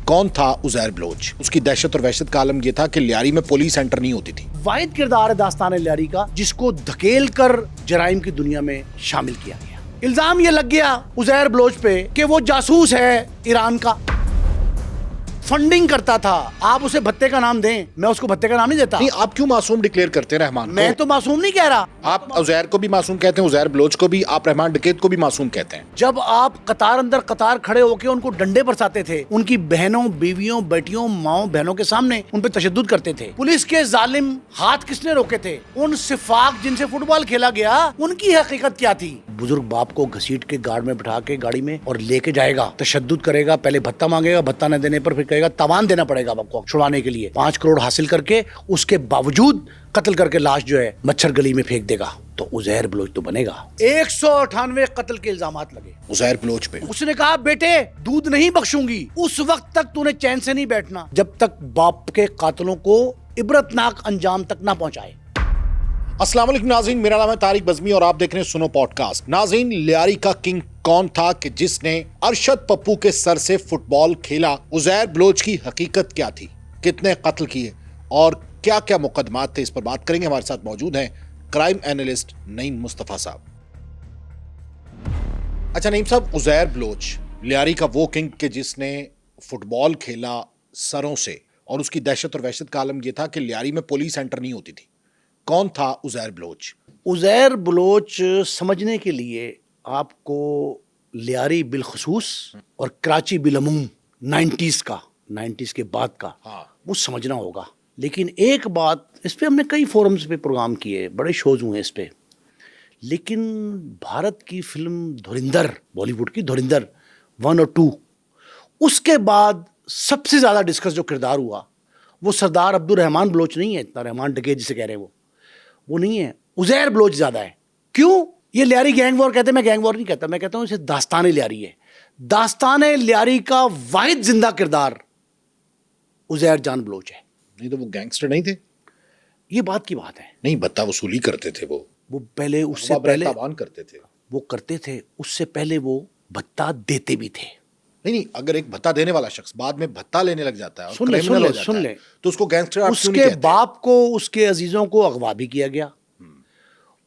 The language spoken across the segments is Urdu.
کون تھا عزیر بلوچ؟ اس کی دہشت اور وحشت کا عالم یہ تھا کہ لیاری میں پولیس انٹر نہیں ہوتی تھی. واحد کردار ہے داستان لیاری کا جس کو دھکیل کر جرائم کی دنیا میں شامل کیا گیا. الزام یہ لگ گیا عزیر بلوچ پہ کہ وہ جاسوس ہے ایران کا, فنڈنگ کرتا تھا. آپ اسے بھتے کا نام دیں, میں اس کو بھتے کا نام نہیں دیتا. نہیں, آپ کیوں معصوم ڈکلیئر کرتے ہیں رحمان کو؟ میں تو معصوم نہیں کہہ رہا. آپ عزیر کو بھی معصوم کہتے ہیں, عزیر بلوچ کو بھی, آپ رحمان ڈکیت کو بھی معصوم کہتے ہیں. جب آپ قطار اندر قطار کھڑے ہو کے ان کو ڈنڈے برساتے تھے, ان کی بہنوں, بیویوں, بیٹیوں, ماؤں, بہنوں کے سامنے ان پہ تشدد کرتے تھے, پولیس کے ظالم ہاتھ کس نے روکے تھے؟ ان سفاق جن سے فٹ بال کھیلا گیا ان کی حقیقت کیا تھی؟ بزرگ باپ کو گھسیٹ کے گارڈ میں بٹھا کے گاڑی میں اور لے کے جائے گا, تشدد کرے گا, پہلے بھتہ مانگے گا, بھتہ نہ دینے پر پھر کہے گا تاوان دینا پڑے گا آپ کو چھڑانے کے لیے. 5 کروڑ حاصل کر کے اس کے باوجود قتل کر کے لاش جو ہے مچھر گلی میں پھینک دے گا, تو عزیر بلوچ تو بنے گا. 198 قتل کے الزامات لگے عزیر بلوچ پہ. اس نے کہا بیٹے دودھ نہیں بخشوں گی اس وقت تک تو نے چین سے نہیں بیٹھنا جب تک باپ کے قاتلوں کو عبرتناک انجام تک نہ پہنچائے. السلام علیکم ناظرین, میرا نام ہے طارق بزمی اور آپ دیکھ رہے ہیں سنو پوڈ کاسٹ. ناظرین, لیاری کا کنگ کون تھا کہ جس نے ارشد پپو کے سر سے فٹ بال کھیلا؟ عزیر بلوچ کی حقیقت کیا تھی؟ کتنے قتل کیے اور کیا کیا مقدمات تھے؟ اس پر بات کریں گے. ہمارے ساتھ موجود ہیں کرائم اینالسٹ نعیم مصطفیٰ صاحب. اچھا نعیم صاحب, عزیر بلوچ لیاری کا وہ کنگ کہ جس نے فٹ بال کھیلا سروں سے, اور اس کی دہشت اور وحشت کا عالم یہ تھا کہ لیاری میں پولیس انٹر نہیں ہوتی تھی. کون تھا عزیر بلوچ؟ عزیر بلوچ سمجھنے کے لیے آپ کو لیاری بالخصوص اور کراچی بالعموم 90s کے بعد کا وہ سمجھنا ہوگا. لیکن ایک بات, اس پہ ہم نے کئی فورمز پہ پروگرام کیے, بڑے شوز ہوئے اس پہ, لیکن بھارت کی فلم دھرندر, بالی ووڈ کی دھرندر 1 اور 2, اس کے بعد سب سے زیادہ ڈسکس جو کردار ہوا وہ سردار عبد الرحمان بلوچ نہیں ہے, اتنا رحمان ڈکیت جسے کہہ رہے ہیں وہ نہیں ہے, عزیر بلوچ زیادہ ہے. کیوں؟ یہ لیاری گینگ وار کہتے ہیں, میں گینگ وار نہیں کہتا, میں کہتا ہوں اسے داستان لیاری ہے. داستان لیاری کا واحد زندہ کردار عزیر جان بلوچ ہے. نہیں تو وہ گینگسٹر نہیں تھے؟ یہ بات کی بات ہے. نہیں, بھتہ وصولی کرتے تھے وہ پہلے, اس سے پہلے تاوان کرتے تھے, وہ کرتے تھے, اس سے پہلے وہ بھتہ دیتے بھی تھے. نہیں, اگر ایک بھتہ دینے والا شخص بعد میں بھتہ لینے لگ جاتا ہے اور سن لیں تو اس کو گینگسٹر آپ اس کیوں نہیں کے کہتے؟ باپ کو, اس کے عزیزوں کو اغوا بھی کیا گیا,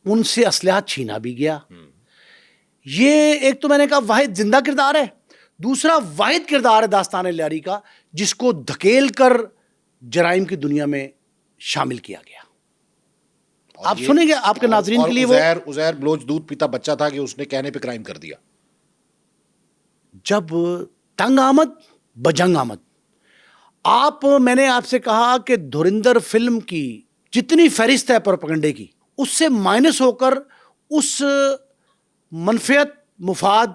ان سے اسلحہ چھینا بھی گیا. یہ ایک تو میں نے کہا واحد زندہ کردار ہے. دوسرا واحد کردار ہے داستان لیاری کا جس کو دھکیل کر جرائم کی دنیا میں شامل کیا گیا. آپ سنیں گے, آپ کے ناظرین کے لیے وہ عزیر بلوچ دودھ پیتا بچہ تھا کہ اس نے کہنے پہ کرائم کر دیا. جب تنگ آمد بجنگ آمد. میں نے آپ سے کہا کہ دھرندر فلم کی جتنی فہرست ہے پروپیگنڈے کی, اس سے مائنس ہو کر اس منفیت, مفاد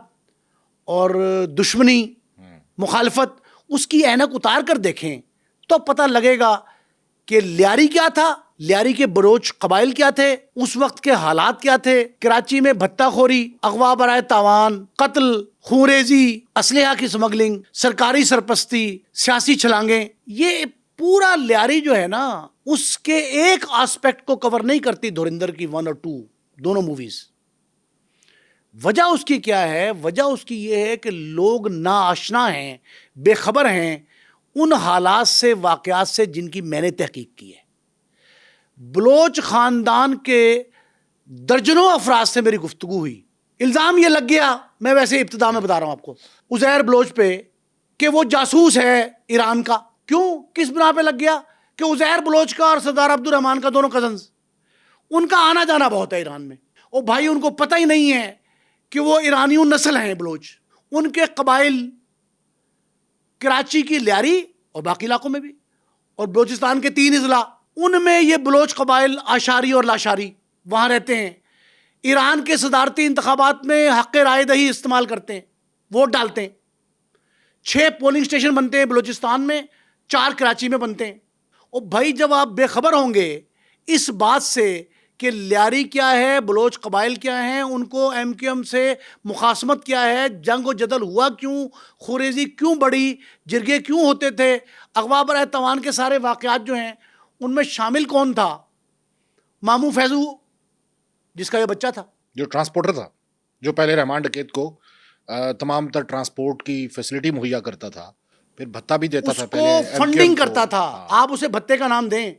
اور دشمنی, مخالفت, اس کی اینک اتار کر دیکھیں تو پتہ لگے گا کہ لیاری کیا تھا, لیاری کے بلوچ قبائل کیا تھے, اس وقت کے حالات کیا تھے. کراچی میں بھتہ خوری, اغوا برائے تاوان, قتل, خونریزی, اسلحہ کی سمگلنگ, سرکاری سرپرستی, سیاسی چھلانگیں, یہ پورا لیاری جو ہے نا اس کے ایک آسپیکٹ کو کور نہیں کرتی دھرندر کی 1 اور 2 دونوں موویز. وجہ اس کی کیا ہے؟ وجہ اس کی یہ ہے کہ لوگ ناآشنا ہیں, بے خبر ہیں ان حالات سے, واقعات سے جن کی میں نے تحقیق کی ہے. بلوچ خاندان کے درجنوں افراد سے میری گفتگو ہوئی. الزام یہ لگ گیا, میں ویسے ابتدا میں بتا رہا ہوں آپ کو, عزیر بلوچ پہ کہ وہ جاسوس ہے ایران کا. کیوں, کس بنا پہ لگ گیا؟ کہ عزیر بلوچ کا اور سردار عبد الرحمان کا, دونوں کزنز, ان کا آنا جانا بہت ہے ایران میں. اور بھائی ان کو پتہ ہی نہیں ہے کہ وہ ایرانیوں نسل ہیں بلوچ. ان کے قبائل کراچی کی لیاری اور باقی علاقوں میں بھی, اور بلوچستان کے 3 اضلاع, ان میں یہ بلوچ قبائل آشاری اور لاشاری وہاں رہتے ہیں. ایران کے صدارتی انتخابات میں حق رائے دہی استعمال کرتے ہیں, ووٹ ڈالتے ہیں. 6 پولنگ اسٹیشن بنتے ہیں بلوچستان میں, 4 کراچی میں بنتے ہیں. اور بھائی جب آپ بے خبر ہوں گے اس بات سے کہ لیاری کیا ہے, بلوچ قبائل کیا ہیں, ان کو ایم کیو ایم سے مخاصمت کیا ہے, جنگ و جدل ہوا کیوں, خوریزی کیوں بڑھی, جرگے کیوں ہوتے تھے, اغوا برائے تاوان کے سارے واقعات جو ہیں ان میں شامل کون تھا؟ مامو فیضو جس کا یہ بچہ تھا, جو ٹرانسپورٹر تھا, جو پہلے رحمان ڈکیت کو تمام تر ٹرانسپورٹ کی فیسلٹی مہیا کرتا تھا, پھر بھتہ بھی دیتا اس تھا کو پہلے فنڈنگ کرتا تھا. آپ اسے بھتے کا نام دیں,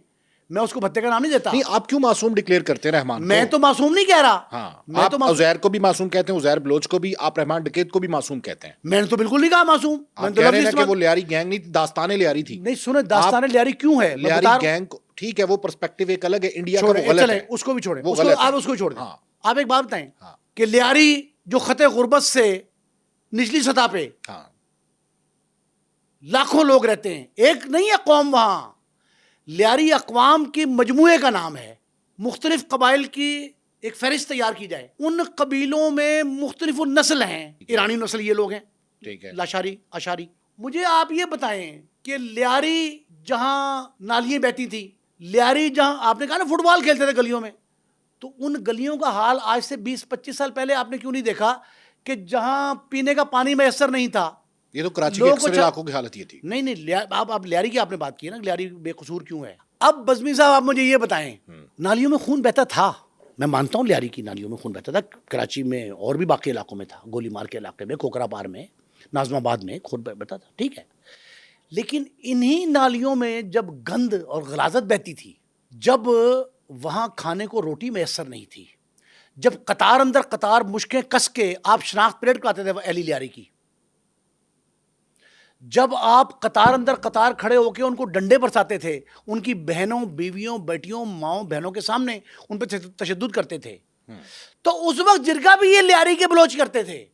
میں اس کو بھتے کا نام نہیں دیتا. نہیں, آپ کیوں معصوم ڈکلیئر کرتے ہیں رحمان کو؟ میں تو معصوم نہیں کہہ رہا. ہاں, میں آپ تو معصوم, عزیر کو بھی معصوم کہتے ہیں, عزیر بلوچ کو بھی, آپ رحمان ڈکیت کو بھی معصوم کہتے ہیں. میں نے تو بالکل نہیں کہا معصوم. میں آپ تو کہہ رہے ہیں لفظ نا کہ وہ لیاری گینگ نہیں, داستان لیاری تھی. نہیں سنیں, داستان لیاری کیوں ہے, میں لیاری بتا رہا ہوں. گینگ ٹھیک ہے, وہ پرسپیکٹو ایک الگ ہے, انڈیا کا وہ چھوڑیں, غلط چلیں ہے, اس کو بھی چھوڑیں, وہ اس کو غلط ہے. آپ اس کو چھوڑ دیں. ہاں. آپ ایک بات بتائیں ہاں. کہ لیاری جو خطے غربت سے نچلی سطح پہ ہاں. لاکھوں لوگ رہتے ہیں, ایک نہیں ہے قوم وہاں. لیاری اقوام کی مجموعے کا نام ہے. مختلف قبائل کی ایک فہرست تیار کی جائے, ان قبیلوں میں مختلف نسل ہیں. ایرانی نسل یہ لوگ ہیں, ٹھیک ہے. لاشاری, اشاری. مجھے آپ یہ بتائیں کہ لیاری جہاں نالیاں بہتی تھی, لیاری جہاں آپ نے کہا نا فٹ بال کھیلتے تھے گلیوں میں, تو ان گلیوں کا حال آج سے 20-25 سال پہلے آپ نے کیوں نہیں دیکھا کہ جہاں پینے کا پانی میسر نہیں تھا. یہ تو کراچی کے اکثر علاقوں کی حالت یہ تھی. نہیں, آپ لیاری کی آپ نے بات کی نا, لیاری بے قصور کیوں ہے. اب بزمی صاحب آپ مجھے یہ بتائیں, نالیوں میں خون بہتا تھا, میں مانتا ہوں لیاری کی نالیوں میں خون بہتا تھا, کراچی میں اور بھی باقی علاقوں میں تھا, گولی مار کے علاقے میں, کوکرا پار میں, ناظم آباد میں خون بہتا تھا, ٹھیک ہے. لیکن انہی نالیوں میں جب گند اور غلاظت بہتی تھی, جب وہاں کھانے کو روٹی میسر نہیں تھی, جب قطار اندر قطار مشکیں کس کے آپ شناخت پریڈ کراتے تھے اہلی لیاری کی, جب آپ قطار اندر قطار کھڑے ہو کے ان کو ڈنڈے برساتے تھے, ان کی بہنوں, بیویوں, بیٹیوں, ماؤں, بہنوں کے سامنے ان پہ تشدد کرتے تھے, تو اس وقت جرگہ بھی یہ لیاری کے بلوچ کرتے تھے,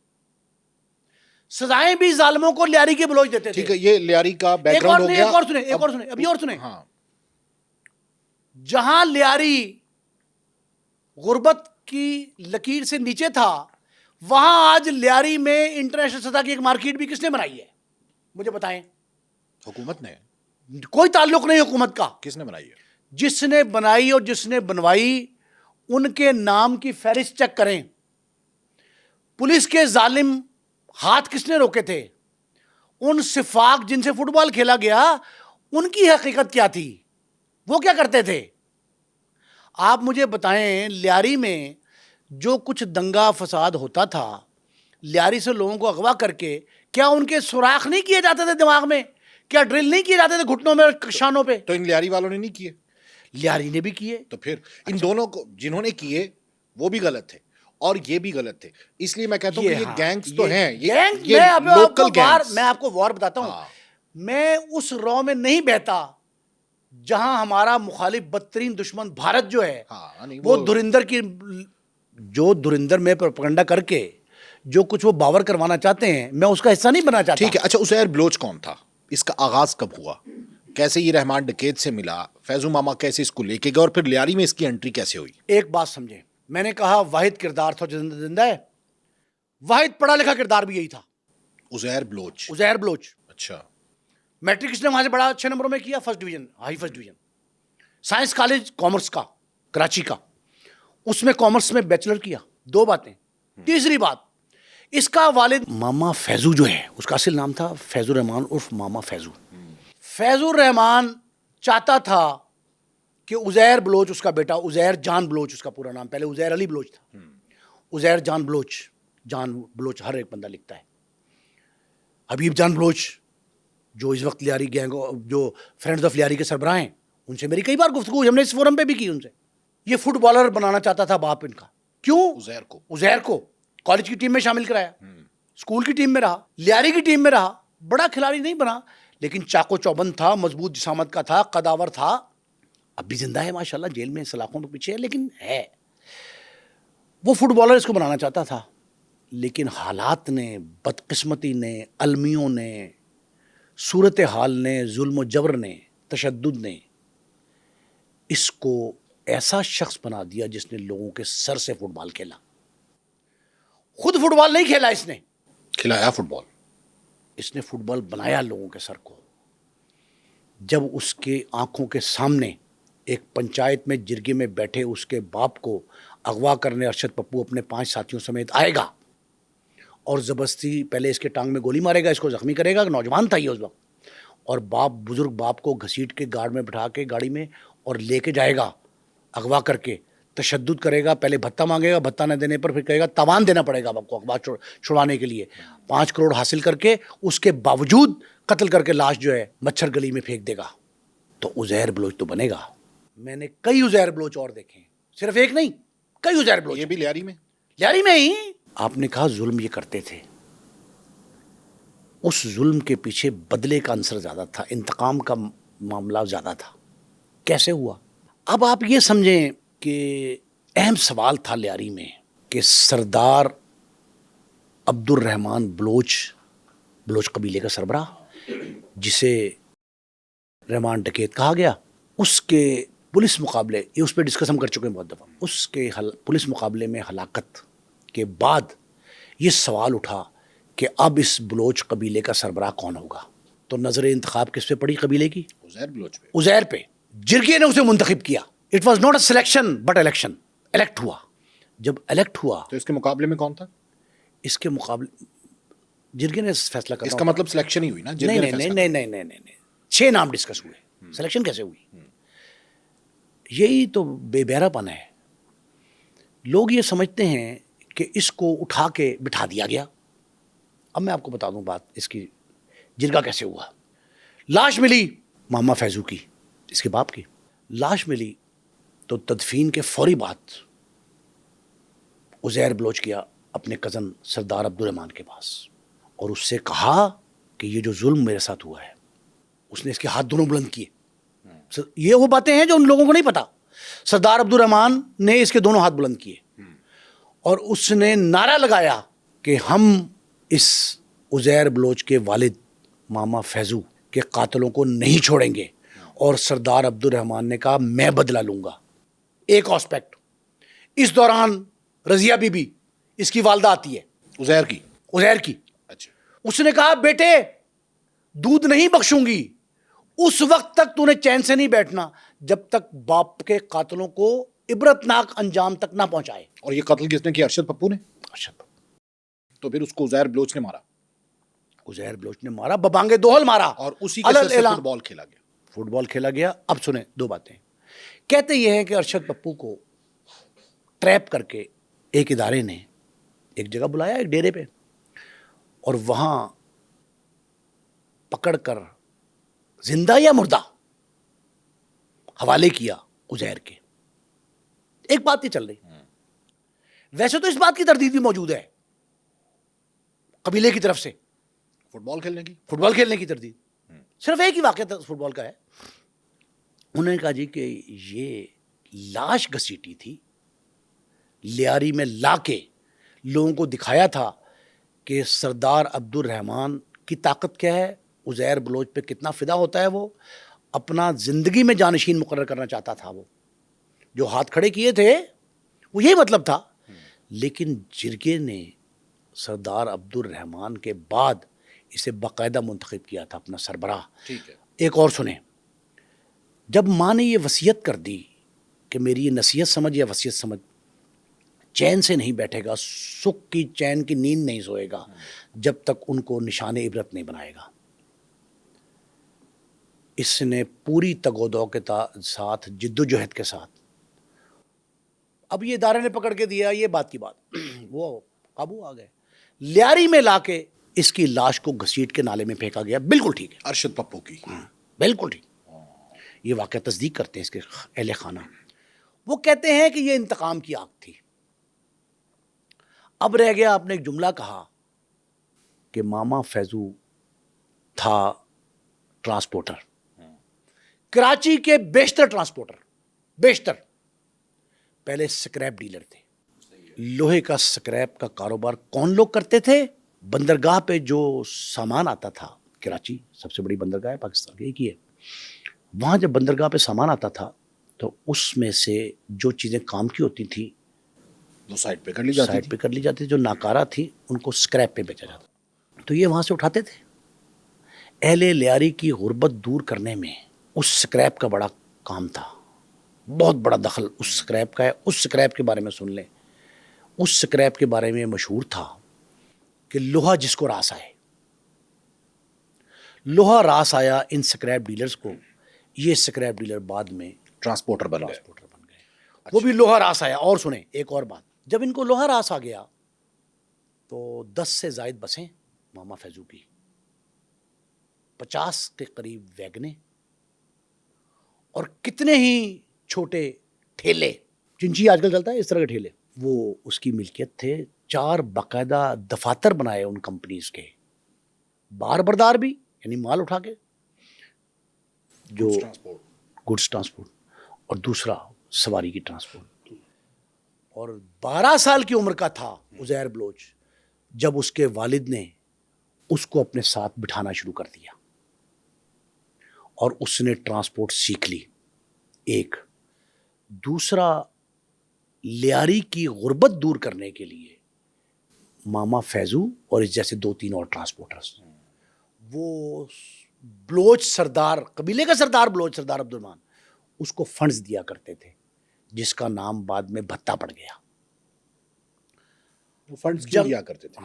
سزائیں بھی ظالموں کو لیاری کے بلوچ دیتے تھے. ٹھیک ہے, یہ لیاری کا بیک گراؤنڈ ہو گیا. ایک اور سنیں, ابھی اور سنیں. ہاں. جہاں لیاری غربت کی لکیر سے نیچے تھا, وہاں آج لیاری میں انٹرنیشنل سطح کی ایک مارکیٹ بھی کس نے بنائی ہے, مجھے بتائیں. حکومت نے. کوئی تعلق نہیں حکومت کا. کس نے بنائی ہے؟ جس نے بنائی اور جس نے بنوائی ان کے نام کی فہرست چیک کریں. پولیس کے ظالم ہاتھ کس نے روکے تھے, ان سفاق جن سے فٹ بال کھیلا گیا, ان کی حقیقت کیا تھی, وہ کیا کرتے تھے. آپ مجھے بتائیں, لیاری میں جو کچھ دنگا فساد ہوتا تھا, لیاری سے لوگوں کو اغوا کر کے, کیا ان کے سوراخ نہیں کیے جاتے تھے دماغ میں, کیا ڈرل نہیں کیے جاتے تھے گھٹنوں میں اور شانوں پہ. تو ان لیاری والوں نے نہیں کیے, لیاری نے بھی کیے. تو پھر ان دونوں کو جنہوں نے کیے وہ بھی غلط تھے اور یہ بھی غلط تھے. اس لیے میں کہتا ہوں کہ یہ گینگز تو ہیں, یہ لوکل گینگز. میں آپ کو وار بتاتا ہوں, میں اس رو میں نہیں بہتا جہاں ہمارا مخالف بدترین دشمن بھارت جو ہے, وہ دھرندر کی, جو دھرندر میں پروپیگنڈا کر کے جو کچھ وہ باور کروانا چاہتے ہیں, میں اس کا حصہ نہیں بننا چاہتا. ٹھیک ہے. اچھا, عزیر بلوچ کون تھا, اس کا آغاز کب ہوا, کیسے یہ رحمان ڈکیت سے ملا, فیضو ماما کیسے اس کو لے کے گئے, اور پھر لیاری میں اس کی انٹری کیسے ہوئی؟ ایک بات سمجھیں, میں نے کہا واحد کردار تھا جو زندہ ہے, واحد پڑھا لکھا کردار بھی یہی تھا, عزیر بلوچ. عزیر بلوچ. اچھا. میٹرک اس نے وہاں سے بڑا اچھے نمبروں میں کیا, first division, high first division. Science college commerce کا کراچی کا, اس میں کامرس میں بیچلر کیا. دو باتیں. تیسری بات, اس کا والد ماما فیضو جو ہے, اس کا اصل نام تھا فیض الرحمان عرف ماما فیضو. فیض الرحمان چاہتا تھا کہ عزیر بلوچ اس کا بیٹا, عزیر جان بلوچ اس کا پورا نام, پہلے عزیر علی بلوچ تھا, عزیر جان بلوچ. جان بلوچ ہر ایک بندہ لکھتا ہے. حبیب جان بلوچ جو اس وقت لیاری گینگ, جو فرینڈز آف لیاری کے سربراہ ہیں, ان سے میری کئی بار گفتگو, ہم نے اس فورم پہ بھی کی ان سے. یہ فٹ بالر بنانا چاہتا تھا باپ ان کا. کیوں؟ عزیر کو کالج کی ٹیم میں شامل کرایا, اسکول کی ٹیم میں رہا, لیاری کی ٹیم میں رہا, بڑا کھلاڑی نہیں بنا, لیکن چاقو چوبند تھا, مضبوط جسامت کا تھا, قداور تھا. اب بھی زندہ ہے ماشاءاللہ, جیل میں سلاخوں پہ پیچھے ہے, لیکن ہے. وہ فٹ بالر اس کو بنانا چاہتا تھا, لیکن حالات نے, بدقسمتی نے, المیوں نے, صورتحال نے, ظلم و جبر نے, تشدد نے اس کو ایسا شخص بنا دیا جس نے لوگوں کے سر سے فٹ بال کھیلا. خود فٹ بال نہیں کھیلا, اس نے کھلایا فٹ بال, اس نے فٹ بال بنایا لوگوں کے سر کو. جب اس کے آنکھوں کے سامنے ایک پنچایت میں جرگے میں بیٹھے اس کے باپ کو اغوا کرنے ارشد پپو اپنے 5 ساتھیوں سمیت آئے گا اور زبردستی پہلے اس کے ٹانگ میں گولی مارے گا, اس کو زخمی کرے گا, نوجوان تھا یہ اس وقت, اور باپ, بزرگ باپ کو گھسیٹ کے گارڈ میں بٹھا کے گاڑی میں اور لے کے جائے گا, اغوا کر کے تشدد کرے گا. پہلے بھتہ مانگے گا, بھتہ نہ دینے پر پھر کہے گا تاوان دینا پڑے گا آپ کو اغوا چھڑوانے کے لیے. 5 کروڑ حاصل کر کے اس کے باوجود قتل کر کے لاش جو ہے مچھر گلی میں پھینک دے گا تو عزیر بلوچ تو بنے گا. میں نے کئی عزیر بلوچ اور دیکھے ہیں, صرف ایک نہیں, کئی عزیر بلوچ. یہ بھی لیاری میں؟ لیاری میں ہی. آپ نے کہا ظلم یہ کرتے تھے, اس ظلم کے پیچھے بدلے کا عنصر زیادہ تھا, انتقام کا معاملہ زیادہ تھا. کیسے ہوا؟ اب آپ یہ سمجھیں کہ اہم سوال تھا لیاری میں کہ سردار عبد الرحمان بلوچ قبیلے کا سربراہ جسے رحمان ڈکیت کہا گیا, اس کے پولیس مقابلے, یہ اس پہ ڈسکس ہم کر چکے ہیں بہت دفعہ, اس کے پولیس مقابلے میں ہلاکت کے بعد یہ سوال اٹھا کہ اب اس بلوچ قبیلے کا سربراہ کون ہوگا. تو نظر انتخاب کس پہ پڑی قبیلے کی؟ عزیر بلوچ پہ. عزیر پہ. جرگے نے اسے منتخب کیا. It was not a selection but election. Elect ہوا. جب الیکٹ ہوا تو اس کے مقابلے میں کون تھا؟ اس کے مقابلے جرگے نے فیصلہ کرنا. اس کا مطلب سلیکشن ہی ہوئی نا؟ نہیں, 6 نام ڈسکس ہوئے, سلیکشن کیسے ہوئی؟ یہی تو بے بہرا پن ہے. لوگ یہ سمجھتے ہیں کہ اس کو اٹھا کے بٹھا دیا گیا. اب میں آپ کو بتا دوں بات اس کی, جرگہ کیسے ہوا. لاش ملی ماما فیضو کی, اس کے باپ کی لاش ملی تو تدفین کے فوری بعد عزیر بلوچ گیا اپنے کزن سردار عبد الرحمان کے پاس اور اس سے کہا کہ یہ جو ظلم میرے ساتھ ہوا ہے, اس نے اس کے ہاتھ دونوں بلند کیے. یہ وہ باتیں ہیں جو ان لوگوں کو نہیں پتا. سردار عبد الرحمان نے اس کے دونوں ہاتھ بلند کیے اور اس نے نعرہ لگایا کہ ہم اس عزیر بلوچ کے والد ماما فیضو کے قاتلوں کو نہیں چھوڑیں گے. اور سردار عبد الرحمان نے کہا میں بدلہ لوں گا. ایک آسپیکٹ, اس دوران رضیہ بی بی اس کی والدہ آتی ہے, عزیر کی. اچھا. اس نے کہا بیٹے دودھ نہیں بخشوں گی اس وقت تک تو نے چین سے نہیں بیٹھنا جب تک باپ کے قاتلوں کو عبرتناک انجام تک نہ پہنچائے. اور یہ قتل کس نے کیا؟ ارشد پپو نے. تو پھر اس کو عزیر بلوچ نے مارا. عزیر بلوچ نے مارا, ببانگے دوہل مارا, اور اسی کے سر سے فٹ بال کھیلا گیا. اب سنیں دو باتیں. کہتے یہ ہیں کہ ارشد پپو کو ٹریپ کر کے ایک ادارے نے ایک جگہ بلایا, ایک ڈیرے پہ, اور وہاں پکڑ کر زندہ یا مردہ حوالے کیا عزیر کے. ایک بات ہی چل رہی. ویسے تو اس بات کی تردید بھی موجود ہے قبیلے کی طرف سے, فٹ بال کھیلنے کی تردید. صرف ایک ہی واقعہ فٹ بال کا ہے. انہوں نے کہا جی کہ یہ لاش گھسیٹی تھی, لیاری میں لا کے لوگوں کو دکھایا تھا کہ سردار عبد الرحمان کی طاقت کیا ہے, عزیر بلوچ پہ کتنا فدا ہوتا ہے. وہ اپنا زندگی میں جانشین مقرر کرنا چاہتا تھا. وہ جو ہاتھ کھڑے کیے تھے وہ یہی مطلب تھا. لیکن جرگے نے سردار عبد الرحمان کے بعد اسے باقاعدہ منتخب کیا تھا اپنا سربراہ. ایک اور سنیں, جب ماں نے یہ وصیت کر دی کہ میری یہ نصیحت سمجھ یا وصیت سمجھ, چین سے نہیں بیٹھے گا, سکھ کی چین کی نیند نہیں سوئے گا جب تک ان کو نشان عبرت نہیں بنائے گا. اس نے پوری تگ و دو کے ساتھ, جد و جہد کے ساتھ, اب یہ ادارے نے پکڑ کے دیا, یہ بات کی بات, وہ قابو آ گئے. لیاری میں لا کے اس کی لاش کو گھسیٹ کے نالے میں پھینکا گیا. بالکل ٹھیک ہے, ارشد پپو کی. بالکل ٹھیک. یہ واقعہ تصدیق کرتے ہیں اس کے اہل خانہ. وہ کہتے ہیں کہ یہ انتقام کی آگ تھی. اب رہ گیا, آپ نے ایک جملہ کہا کہ ماما فیضو تھا ٹرانسپورٹر. کراچی کے بیشتر ٹرانسپورٹر, بیشتر پہلے سکریپ ڈیلر تھے. لوہے کا سکریپ کا کاروبار کون لوگ کرتے تھے؟ بندرگاہ پہ جو سامان آتا تھا, کراچی سب سے بڑی بندرگاہ ہے پاکستان کی, ایک ہی ہے. وہاں جب بندرگاہ پہ سامان آتا تھا تو اس میں سے جو چیزیں کام کی ہوتی تھیں وہ سائڈ پہ کر لی جاتی. جو ناکارہ تھی ان کو سکریپ پہ بیچا جاتا. تو یہ وہاں سے اٹھاتے تھے. اہل لیاری کی غربت دور کرنے میں اس سکریپ کا بڑا کام تھا, بہت بڑا دخل اس سکریپ کا ہے. اس سکریپ کے بارے میں سن لیں. اس سکریپ کے بارے میں مشہور تھا کہ لوہا جس کو راس آئے, لوہا راس آیا ان سکریپ ڈیلرز کو. یہ سکریپ ڈیلر بعد میں ٹرانسپورٹر بن گئے. وہ بھی لوہا راس آیا. اور سنیں ایک اور بات, جب ان کو لوہا راس آ گیا تو 10 سے زائد بسیں ماما فیضو کی, 50 کے قریب ویگنیں اور کتنے ہی چھوٹے ٹھیلے، چنچی آج کل چلتا ہے اس طرح کے ٹھیلے، وہ اس کی ملکیت تھے. 4 باقاعدہ دفاتر بنائے ان کمپنیز کے، بار بردار بھی یعنی مال اٹھا کے جو گڈس ٹرانسپورٹ، اور دوسرا سواری کی ٹرانسپورٹ. اور 12 سال کی عمر کا تھا عزیر بلوچ جب اس کے والد نے اس کو اپنے ساتھ بٹھانا شروع کر دیا اور اس نے ٹرانسپورٹ سیکھ لی. ایک دوسرا، لیاری کی غربت دور کرنے کے لیے ماما فیضو اور اس جیسے 2-3 اور ٹرانسپورٹرز، وہ بلوچ سردار، قبیلے کا سردار بلوچ سردار عبد الرحمان، اس کو فنڈز دیا کرتے تھے جس کا نام بعد میں بھتہ پڑ گیا. وہ فنڈز کیوں دیا کرتے تھے؟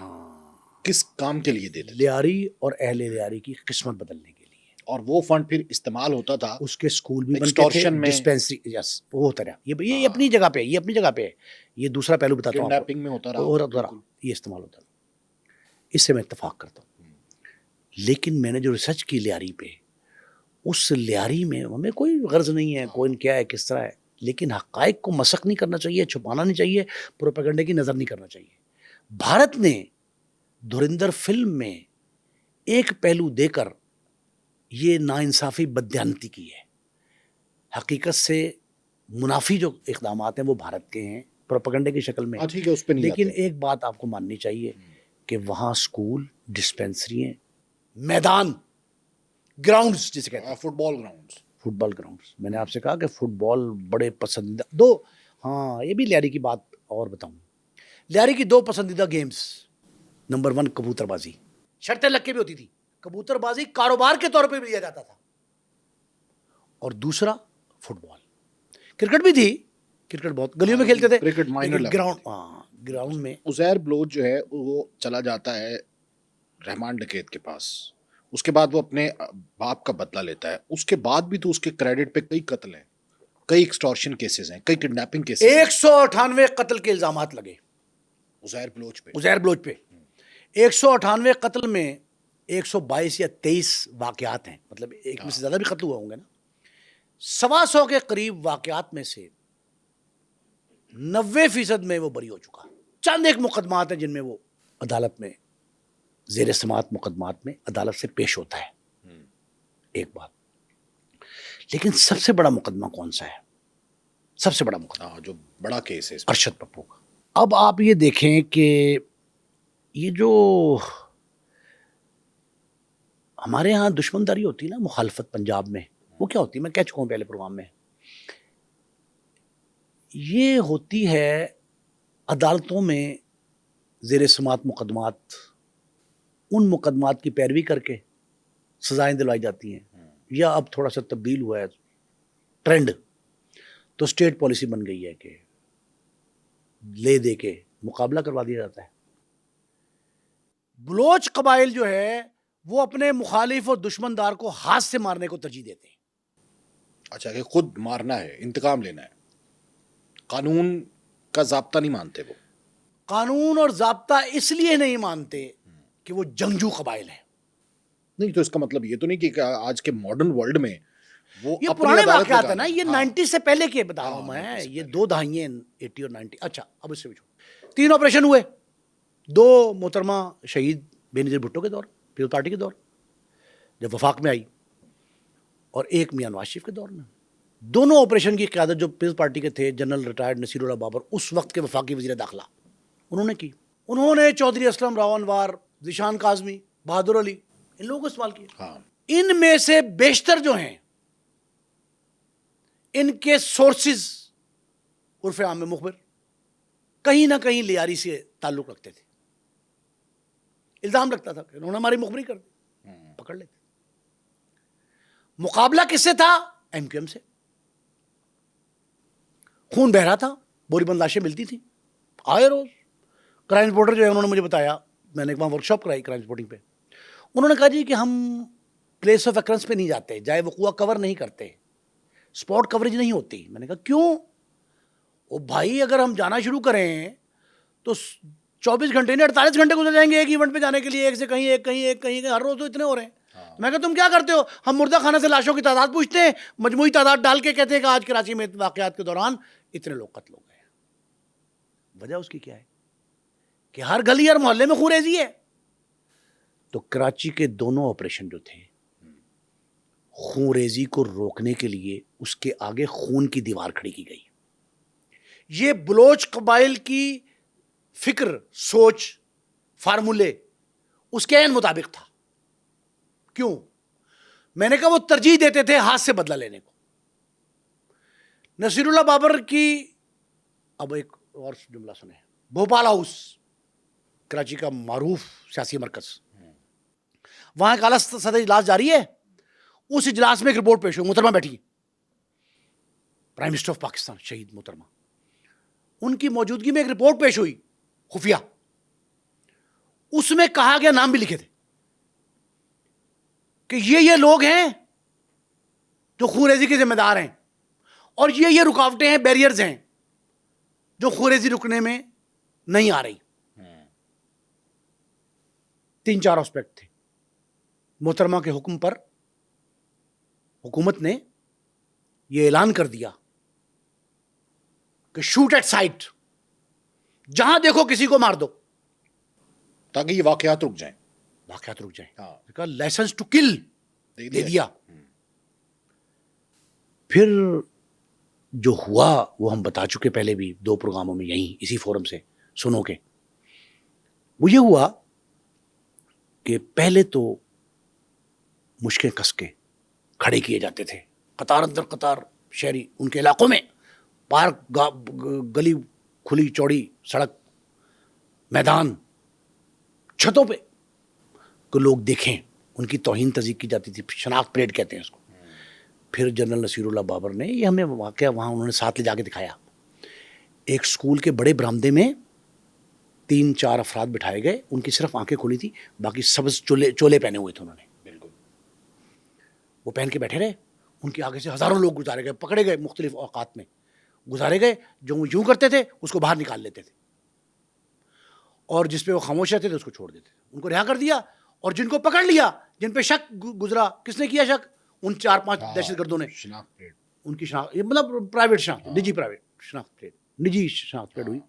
کس کام کے لیے دیتے تھے؟ لیاری اور اہل لیاری کی قسمت بدلنے کے لیے. اور وہ فنڈ پھر استعمال ہوتا تھا اس کے اسکول بھی بنتے تھے، ایکسٹورشن میں، ڈسپینسری، یس وہ ہوتا رہا. یہ اپنی جگہ پہ، یہ اپنی جگہ پہ ہے. یہ دوسرا پہلو بتاتا ہوں، کڈنیپنگ میں ہوتا اور رہا، یہ استعمال ہوتا رہا. اس سے میں اتفاق کرتا ہوں. لیکن میں نے جو ریسرچ کی لیاری پہ، اس لیاری میں ہمیں کوئی غرض نہیں ہے کون کیا ہے کس طرح ہے، لیکن حقائق کو مسخ نہیں کرنا چاہیے، چھپانا نہیں چاہیے، پروپیگنڈے کی نظر نہیں کرنا چاہیے. بھارت نے دھرندر فلم میں ایک پہلو دے کر یہ ناانصافی بددیانتی کی ہے. حقیقت سے منافی جو اقدامات ہیں وہ بھارت کے ہیں پروپیگنڈے کی شکل میں. ٹھیک ہے، اس پہ نہیں لیکن جاتے. ایک بات آپ کو ماننی چاہیے کہ وہاں اسکول، ڈسپینسریاں، میدان، گراؤنڈز جسے کہتے ہیں، فٹ بال گراؤنڈز، فٹ بال گراؤنڈز. میں نے آپ سے کہا کہ فٹ بال بڑے پسندیدہ دو، ہاں یہ بھی لیاری کی بات اور بتاؤں. لیاری کی 2 پسندیدہ گیمز، نمبر 1 کبوتر بازی، شرطیں لگ کے بھی ہوتی تھی. کبوتر بازی کاروبار کے طور پہ بھی لیا جاتا تھا. اور دوسرا فٹ بال. کرکٹ بھی تھی، کرکٹ بہت گلیوں میں کھیلتے تھے، کرکٹ مائنر لیول، گراؤنڈ میں. عزیر بلوچ جو ہے وہ چلا جاتا ہے رحمان ڈکیت کے پاس، اس کے بعد وہ اپنے باپ کا بدلہ لیتا ہے. اس کے بعد بھی تو اس کے کریڈٹ پہ کئی قتل ہیں، کئی ایکسٹورشن کیسز ہیں، کئی کڈنیپنگ کیسز ہیں. 198 قتل کے الزامات لگے عزیر بلوچ پہ. 198 قتل میں 122 یا 23 واقعات ہیں، مطلب ایک میں سے زیادہ بھی قتل ہوا ہوں گے نا. 125 کے قریب واقعات میں سے 90% میں وہ بری ہو چکا. چند ایک مقدمات ہیں جن میں وہ عدالت میں، زیر سماعت مقدمات میں عدالت سے پیش ہوتا ہے. ایک بات، لیکن سب سے بڑا مقدمہ کون سا ہے؟ سب سے بڑا مقدمہ جو بڑا کیس ہے ارشد پپو کا. اب آپ یہ دیکھیں کہ یہ جو ہمارے ہاں دشمنداری ہوتی ہے نا، مخالفت پنجاب میں، وہ کیا ہوتی ہے؟ میں کہہ چکا ہوں پہلے پروگرام میں، یہ ہوتی ہے عدالتوں میں زیر سماعت مقدمات، ان مقدمات کی پیروی کر کے سزائیں دلوائی جاتی ہیں. یا اب تھوڑا سا تبدیل ہوا ہے ٹرینڈ، تو اسٹیٹ پالیسی بن گئی ہے کہ لے دے کے مقابلہ کروا دیا جاتا ہے. بلوچ قبائل جو ہے وہ اپنے مخالف اور دشمندار کو ہاتھ سے مارنے کو ترجیح دیتے ہیں. اچھا، کہ خود مارنا ہے، انتقام لینا ہے، قانون کا ضابطہ نہیں مانتے. وہ قانون اور ضابطہ اس لیے نہیں مانتے کہ وہ جنگجو قبائل ہیں. نہیں تو اس کا مطلب یہ تو نہیں کہ آج کے ماڈرن ورلڈ میں وہ یہ اپنی پرانے عدالت واقعات لگا ہیں نا، یہ ہاں. 90 سے پہلے کے بتا رہا ہوں میں، 90 سے یہ پہلے. 2 دہائیاں 80 اور 90. اچھا اب اس سے پوچھو، 3 آپریشن ہوئے، 2 محترمہ شہید بے نظیر بھٹو کے دور، پیپلز پارٹی کے دور جب وفاق میں آئی، اور ایک میاں نواز شریف کے دور میں. دونوں آپریشن کی قیادت جو پیپلز پارٹی کے تھے، جنرل ریٹائرڈ نصیر اللہ بابر، اس وقت کے وفاقی وزیر داخلہ، انہوں نے کی. انہوں نے چودھری اسلم، راؤ انوار، ذیشان کاظمی، بہادر علی، ان لوگوں کو استعمال کیا. ہاں. ان میں سے بیشتر جو ہیں ان کے سورسز عرف عام میں مخبر کہیں نہ کہیں لیاری سے تعلق رکھتے تھے. الزام لگتا تھا کہ انہوں نے ہماری مخبری کر دی، پکڑ لیتے. مقابلہ کس سے تھا؟ ایم کیو ایم سے. خون بہ رہا تھا، بوری بند لاشیں ملتی تھیں آئے روز. کرائم رپورٹر جو ہے انہوں نے مجھے بتایا، میں نے ایک وہاں ورک شاپ کرائی کرائم رپورٹنگ پہ، انہوں نے کہا جی کہ ہم پلیس آف ایکرنس پہ نہیں جاتے، جائے وقوع کور نہیں کرتے، اسپاٹ کوریج نہیں ہوتی. میں نے کہا کیوں؟ او بھائی اگر ہم جانا شروع کریں تو 24 گھنٹے نہیں 48 گھنٹے گزر جائیں گے ایک ایونٹ پہ جانے کے لیے، ایک سے کہیں ایک کہیں ایک کہیں ہر روز تو اتنے ہو رہے ہیں. میں کہا تم کیا کرتے ہو؟ ہم مردہ خانے سے لاشوں کی تعداد پوچھتے ہیں، مجموعی تعداد ڈال کے کہتے ہیں کہ آج کراچی میں واقعات کے دوران اتنے لوگ قتل ہو گئے. وجہ اس کی کیا ہے؟ کہ ہر گلی اور محلے میں خون ریزی ہے. تو کراچی کے دونوں آپریشن جو تھے، خون ریزی کو روکنے کے لیے اس کے آگے خون کی دیوار کھڑی کی گئی. یہ بلوچ قبائل کی فکر، سوچ، فارمولے اس کے عین مطابق تھا. کیوں؟ میں نے کہا وہ ترجیح دیتے تھے ہاتھ سے بدلہ لینے کو. نصیر اللہ بابر کی، اب ایک اور جملہ سنیں، بھوپال ہاؤس کراچی کا معروف سیاسی مرکز، وہاں ایک اعلیٰ سطحی اجلاس جاری ہے. اس اجلاس میں ایک رپورٹ پیش ہوئی، محترمہ بیٹھی، پرائم منسٹر آف پاکستان شہید محترمہ، ان کی موجودگی میں ایک رپورٹ پیش ہوئی خفیہ. اس میں کہا گیا، نام بھی لکھے تھے، کہ یہ لوگ ہیں جو خون ریزی کے ذمہ دار ہیں، اور یہ رکاوٹیں ہیں، بیریئرز ہیں جو خون ریزی رکنے میں نہیں آ رہی. 3-4 اسپیکٹ تھے. محترمہ کے حکم پر حکومت نے یہ اعلان کر دیا کہ شوٹ ایٹ سائٹ، جہاں دیکھو کسی کو مار دو، تاکہ یہ واقعات رک جائیں. واقعات رک جائیں. لائسنس ٹو کل دے دیا. پھر جو ہوا وہ ہم بتا چکے پہلے بھی 2 پروگراموں میں، یہیں اسی فورم سے سنو کے. وہ یہ ہوا کہ پہلے تو مشکیں کس کے کھڑے کیے جاتے تھے، قطار اندر قطار شہری ان کے علاقوں میں، پارک، گلی کھلی چوڑی سڑک، میدان، چھتوں پہ، کہ لوگ دیکھیں. ان کی توہین تزیق کی جاتی تھی، شناخت پریڈ کہتے ہیں اس کو. پھر جنرل نصیر اللہ بابر نے یہ ہمیں واقعہ وہاں انہوں نے ساتھ لے جا کے دکھایا. ایک اسکول کے بڑے برآمدے میں 3-4 افراد بٹھائے گئے، ان کی صرف آنکھیں کھلی تھی، باقی سبز چولے پہنے ہوئے تھے انہوں نے. بالکل وہ پہن کے بیٹھے رہے. ان کے آگے سے ہزاروں لوگ گزارے گئے، پکڑے گئے، مختلف اوقات میں گزارے گئے. جو وہ یوں کرتے تھے اس کو باہر نکال لیتے تھے، اور جس پہ وہ خاموش رہتے تھے اس کو چھوڑ دیتے تھے. ان کو رہا کر دیا. اور جن کو پکڑ لیا، جن پہ شک گزرا، کس نے کیا شک؟ ان 4-5 دہشت گردوں نے. ان کی شناخت، مطلب پرائیویٹ شناخت، نجی پرائیویٹ شناخت پلیٹ، نجی شناخت پلیٹ ہوئی.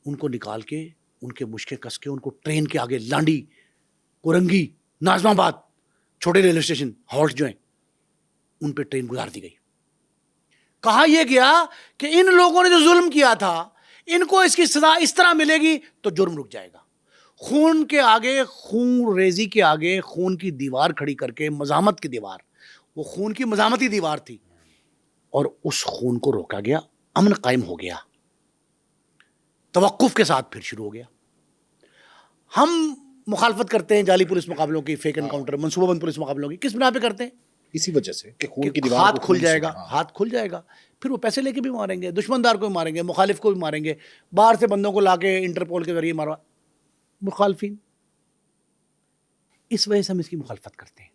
ان کو نکال کے، ان کے مشکیں کس کے، ان کو ٹرین کے آگے لانڈی، کورنگی، ناظم آباد چھوٹے ریلوے اسٹیشن ہالٹ جو ہیں، ان پہ ٹرین گزار دی گئی. کہا یہ گیا کہ ان لوگوں نے جو ظلم کیا تھا، ان کو اس کی سزا اس طرح ملے گی تو جرم رک جائے گا. خون کے آگے، خون ریزی کے آگے خون کی دیوار کھڑی کر کے، مزاحمت کی دیوار، وہ خون کی مزاحمتی دیوار تھی، اور اس خون کو روکا گیا. امن قائم ہو گیا. توقف کے ساتھ پھر شروع ہو گیا. ہم مخالفت کرتے ہیں جعلی پولیس مقابلوں کی، فیک انکاؤنٹر، منصوبہ بند پولیس مقابلوں کی. کس بنا پہ کرتے ہیں؟ اسی وجہ سے کہ خون کی دیوار ہاتھ کھل جائے گا. ہاتھ کھل جائے گا، پھر وہ پیسے لے کے بھی ماریں گے، دشمندار کو بھی ماریں گے، مخالف کو بھی ماریں گے، باہر سے بندوں کو لا کے انٹرپول کے ذریعے ماروا مخالفین. اس وجہ سے ہم اس کی مخالفت کرتے ہیں.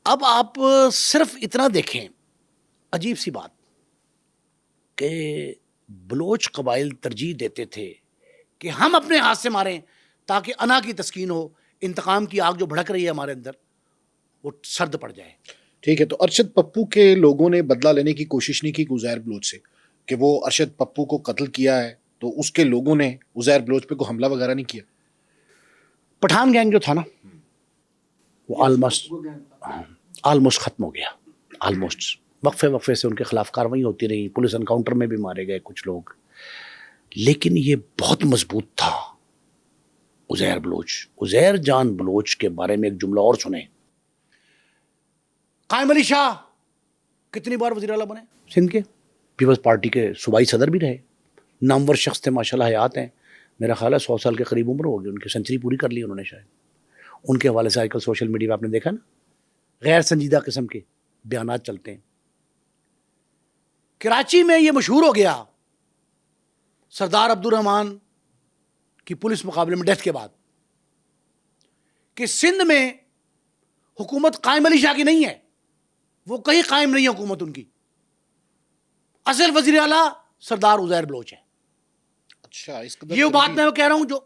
اب آپ صرف اتنا دیکھیں، عجیب سی بات کہ بلوچ قبائل ترجیح دیتے تھے کہ ہم اپنے ہاتھ سے ماریں تاکہ انا کی تسکین ہو، انتقام کی آگ جو بھڑک رہی ہے ہمارے اندر وہ سرد پڑ جائے. ٹھیک ہے. تو ارشد پپو کے لوگوں نے بدلہ لینے کی کوشش نہیں کی عزیر بلوچ سے، کہ وہ ارشد پپو کو قتل کیا ہے تو اس کے لوگوں نے عزیر بلوچ پہ کوئی حملہ وغیرہ نہیں کیا؟ پٹھان گینگ جو تھا نا، وہ آلموسٹ ختم ہو گیا. آلموسٹ وقفے سے ان کے خلاف کاروائی ہوتی رہی، پولیس انکاؤنٹر میں بھی مارے گئے کچھ لوگ، لیکن یہ بہت مضبوط تھا عزیر بلوچ. عزیر جان بلوچ کے بارے میں ایک جملہ اور سنیں. قائم علی شاہ کتنی بار وزیر اعلیٰ بنے سندھ کے، پیپلز پارٹی کے صوبائی صدر بھی رہے، نامور شخص تھے، ماشاءاللہ حیات ہیں. میرا خیال ہے 100 سال کے قریب عمر ہوگی ان کی، سنچری پوری کر لی انہوں نے شاید. ان کے حوالے سے آج کل سوشل میڈیا پہ آپ نے دیکھا نا، غیر سنجیدہ قسم کے بیانات چلتے ہیں. کراچی میں یہ مشہور ہو گیا سردار عبد الرحمان کی پولیس مقابلے میں ڈیتھ کے بعد کہ سندھ میں حکومت قائم علی شاہ کی نہیں ہے، وہ کہیں قائم نہیں ہے حکومت ان کی، اصل وزیر اعلیٰ سردار عزیر بلوچ ہے. اچھا، اس قدر یہ بات میں کہہ رہا ہوں جو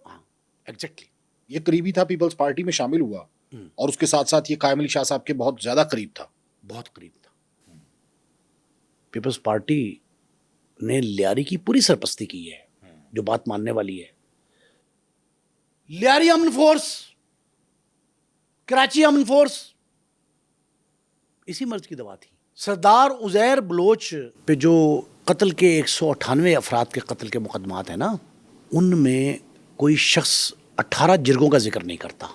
ایگزیکٹلی یہ قریبی تھا، پیپلز پارٹی میں شامل ہوا اور اس کے ساتھ ساتھ یہ قائم علی شاہ صاحب کے بہت زیادہ قریب تھا. بہت قریب تھا. پیپلز پارٹی نے لیاری کی پوری سرپرستی کی ہے, جو بات ماننے والی ہے. لیاری امن فورس, کراچی امن فورس اسی مرض کی دوا تھی. سردار عزیر بلوچ پہ جو قتل کے 198 افراد کے قتل کے مقدمات ہیں نا, ان میں کوئی شخص 18 جرگوں کا ذکر نہیں کرتا.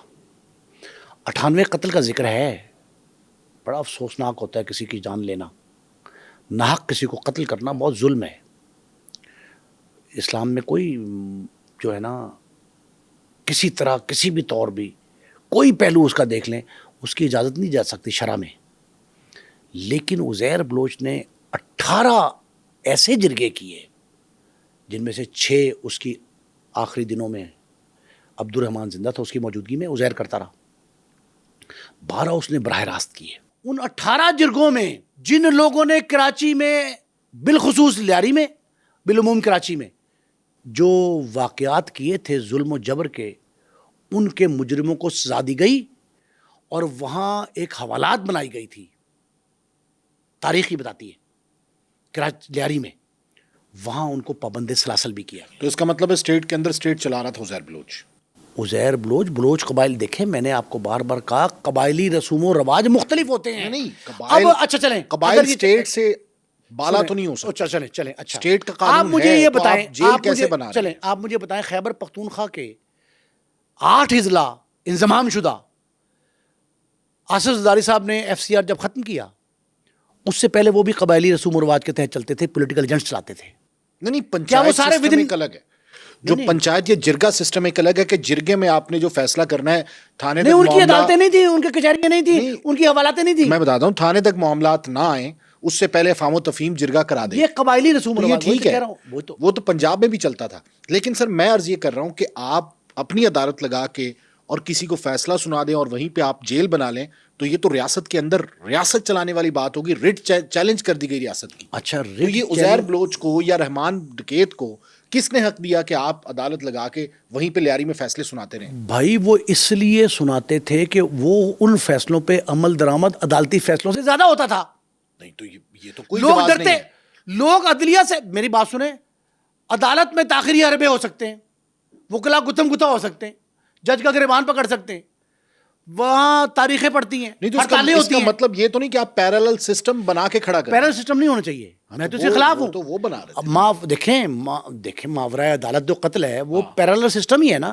98 قتل کا ذکر ہے. بڑا افسوسناک ہوتا ہے کسی کی جان لینا, ناحق کسی کو قتل کرنا بہت ظلم ہے. اسلام میں کوئی جو ہے نا کسی طرح کسی بھی طور بھی کوئی پہلو اس کا دیکھ لیں, اس کی اجازت نہیں جا سکتی شرع میں. لیکن عزیر بلوچ نے 18 ایسے جرگے کیے جن میں سے 6 اس کی آخری دنوں میں عبد الرحمان زندہ تھا, اس کی موجودگی میں عزیر کرتا رہا. 12 اس نے براہ راست کیے. ان 18 جرگوں میں جن لوگوں نے کراچی میں بالخصوص لیاری میں بالعموم کراچی میں جو واقعات کیے تھے ظلم و جبر کے, ان کے مجرموں کو سزا دی گئی اور وہاں ایک حوالات بنائی گئی تھی, تاریخی بتاتی ہے لیاری میں, وہاں ان کو پابند سلاسل بھی کیا. تو اس کا مطلب ہے اسٹیٹ کے اندر اسٹیٹ چلا رہا تھا عزیر بلوچ. عزیر بلوچ قبائل دیکھیں, میں نے آپ کو بار بار کہا قبائلی رسوم و رواج مختلف ہوتے ہیں. نہیں قبائل, اب اچھا چلیں, قبائل اسٹیٹ سے بالا تو نہیں ہو سکتا. چلیں اچھا اسٹیٹ کا آپ قانون مجھے ہے, یہ تو بتائیں, آپ جیل کیسے بنا رہے ہیں؟ چلیں آپ مجھے بتائیں, خیبر پختونخوا کے 8 اضلاع انضمام شدہ آصف زرداری صاحب نے ایف سی آر جب ختم کیا, اس سے پہلے وہ بھی قبائلی رسوم و رواج کے تحت چلتے تھے, پولیٹیکل ایجنٹس چلاتے تھے. نہیں پنچایت سسٹم ایک الگ ہے. جو پنچایت یا جرگا سسٹم ایک الگ ہے کہ جرگے میں آپ نے جو فیصلہ کرنا ہے, تھانے نہیں, تک ان کی معاملہ, عدالتیں نہیں تھی, ان کی کچہریاں نہیں تھی, ان کی حوالاتیں نہیں تھی. میں بتاتا ہوں, تھانے تک معاملات نہ آئیں اس سے پہلے فام و تفہیم جرگا کرا دیں. یہ قبائلی رسوم و تو یہ رواج ٹھیک ہے, وہ وہ تو پنجاب میں بھی چلتا تھا. لیکن سر میں عرض یہ کر رہا ہوں کہ آپ اپنی عدالت لگا کے اور کسی کو فیصلہ سنا دیں اور وہیں پہ آپ جیل بنا لیں, تو یہ تو ریاست کے اندر ریاست چلانے والی بات ہوگی. ریٹ چیلنج کر دی گئی ریاست کی. اچھا, تو یہ عزیر بلوچ کو یا رحمان ڈکیت کو کس نے حق دیا کہ آپ عدالت لگا کے وہیں پہ لیاری میں فیصلے سناتے رہیں؟ بھائی وہ اس لیے سناتے تھے کہ وہ ان فیصلوں پہ عمل درآمد عدالتی فیصلوں سے زیادہ ہوتا تھا. نہیں تو یہ تو کوئی لوگ جواز ڈرتے, نہیں ہے. لوگ عدلیہ سے, میری بات سنیں, عدالت میں تاخیری حربے ہو سکتے ہیں, وکلا گتم گتا ہو سکتے ہیں, جج کا گریبان پکڑ سکتے ہیں, وہاں تاریخیں پڑتی ہیں, نہیں تو ہڑتالیں اس ہوتی کا ہیں. مطلب یہ تو نہیں کہ آپ پیرالل سسٹم بنا کے کھڑا کریں. پیرل سسٹم نہیں ہونا چاہیے, میں تو اس کے خلاف ہوں. تو وہ بنا رہے اب معاف دیکھیں ماورائے عدالت جو قتل ہے وہ پیرالل سسٹم ہی ہے نا,